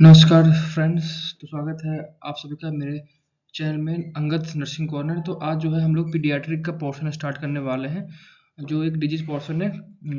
नमस्कार फ्रेंड्स। तो स्वागत है आप सभी का मेरे चैनल में अंगद नर्सिंग कॉर्नर। तो आज जो है हम लोग पीडियाट्रिक का पोर्शन स्टार्ट करने वाले हैं, जो एक डिजीज पोर्शन है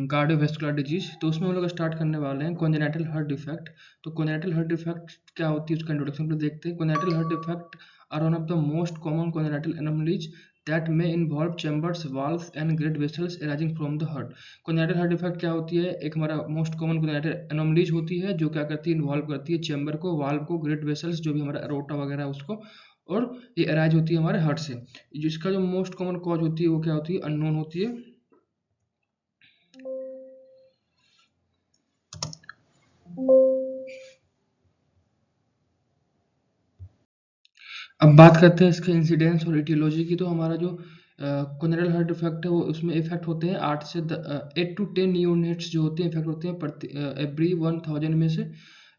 कार्डियोवैस्कुलर डिजीज। तो उसमें हम लोग स्टार्ट करने वाले हैं कॉन्जेनिटल हार्ट डिफेक्ट। तो कॉन्जेनिटल हार्ट डिफेक्ट क्या होती है उसका इंट्रोडक्शन पर देखते हैं। Congenital heart defect are one of the most common congenital anomalies that may involve chambers, valves and great vessels arising from the heart। congenital heart defect क्या होती है? एक हमारा मोस्ट कॉमन congenital anomalies होती है जो क्या करती है, इन्वॉल्व करती है चैम्बर को, वाल्व को, ग्रेट वेसल्स जो भी हमारा एरोटा वगैरह है उसको, और ये अराइज होती है हमारे हार्ट से। जिसका जो मोस्ट कॉमन कॉज होती है वो क्या होती है? अननोन होती है। अब बात करते हैं इसके इंसिडेंस और इटियोलॉजी की। तो हमारा जो कॉन्जेनिटल हार्ट डिफेक्ट है वो उसमें इफेक्ट होते हैं 8 to 10 न्यूनेट्स जो होते हैं इफेक्ट होते हैं प्रति एवरी 1000 में से।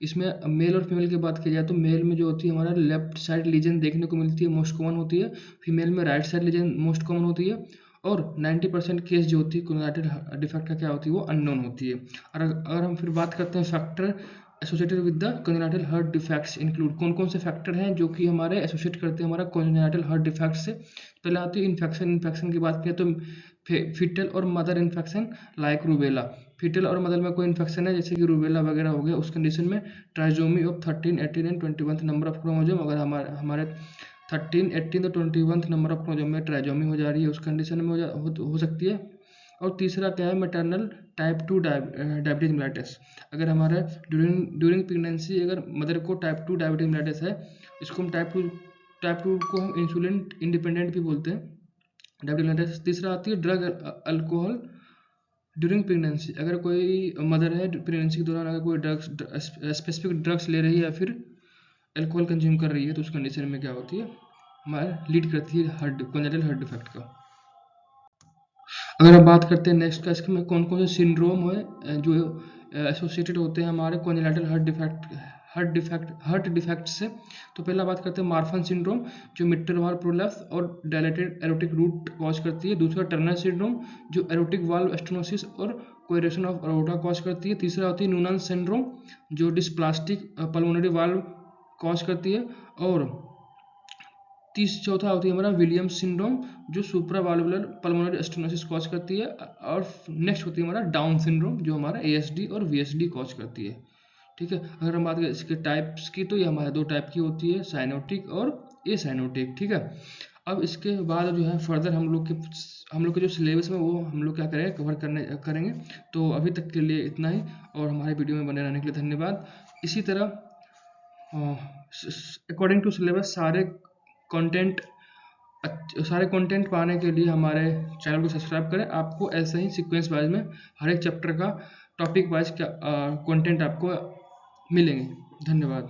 इसमें मेल और फीमेल की बात की जाए तो मेल में जो होती है हमारा लेफ्ट साइड लीजन देखने को मिलती है, मोस्ट कॉमन होती है। फीमेल में right side lesion most common होती है। और 90% केस जो होती है कॉन्जेनिटल डिफेक्ट का क्या होती है वो अननोन होती है। और अगर हम फिर बात करते हैं factor associated with the congenital heart defects include, कौन कौन से फैक्टर हैं जो कि हमारे एसोसिएट करते हैं हमारा कॉन्जेनिटल हार्ट डिफेक्ट से। पहले आती है इन्फेक्शन। इन्फेक्शन की बात करें तो फीटल और mother infection like rubella. Foetal और मदर में कोई इन्फेक्शन है जैसे कि रूबेला वगैरह हो गया, उस कंडीशन में trisomy of 13, 18 and 21 number of chromosome, अगर हमारे 13, 18 तो 21 नंबर ऑफ क्रोमोसोम में ट्राइजोमी हो जा रही है, उस कंडीशन में हो सकती है। और तीसरा क्या है? Maternal type 2 diabetes mellitus. अगर हमारे ड्यूरिंग प्रेगनेंसी अगर मदर को टाइप 2 डायबिटीज मेलाइटिस है, इसको हम टाइप 2 को हम इंसुलिन इंडिपेंडेंट भी बोलते हैं, डायबिटीज मेलाइटिस। तीसरा आती है ड्रग अल्कोहल ड्यूरिंग प्रेगनेंसी। अगर कोई मदर है प्रेगनेंसी के दौरान अगर कोई ड्रग्स स्पेसिफिक ड्रग्स ले रही है या फिर अल्कोहल कंज्यूम कर रही है, तो उस कंडीशन में क्या होती है? हमारा लीड करती है कॉन्जेनिटल हार्ट डिफेक्ट का। अगर हम बात करते हैं नेक्स्ट का, इसमें कौन कौन से सिंड्रोम है जो एसोसिएटेड होते हैं हमारे कॉन्जेनिटल हार्ट डिफेक्ट से। तो पहला बात करते हैं मार्फन सिंड्रोम जो मिट्रल वाल्व प्रोलैप्स और डायलेटेड एरोटिक रूट कॉज करती है। दूसरा टर्नर सिंड्रोम जो एरोटिक वाल्व स्टेनोसिस और कोएरेशन ऑफ अरोटा कॉज करती है। तीसरा होती है नूनन सिंड्रोम जो डिस्प्लास्टिक पल्मोनरी वाल्व कॉज करती है। और चौथा होती है हमारा विलियम्स सिंड्रोम जो सुप्रावाल्वुलर पल्मोनरी स्टेनोसिस कॉज करती है। और नेक्स्ट होती है हमारा डाउन सिंड्रोम जो हमारा एएसडी और वीएसडी कॉज करती है। ठीक है। अगर हम बात करें इसके टाइप्स की तो ये हमारे दो टाइप की होती है, साइनोटिक और ए साइनोटिक। ठीक है। अब इसके बाद जो है फर्दर हम लोग के जो सिलेबस में वो हम लोग क्या करेंगे, कवर करेंगे। तो अभी तक के लिए इतना ही, और हमारे वीडियो में बने रहने के लिए धन्यवाद। इसी तरह अकॉर्डिंग टू सिलेबस सारे कंटेंट पाने के लिए हमारे चैनल को सब्सक्राइब करें। आपको ऐसे ही सीक्वेंस वाइज में हर एक चैप्टर का टॉपिक वाइज कंटेंट आपको मिलेंगे। धन्यवाद।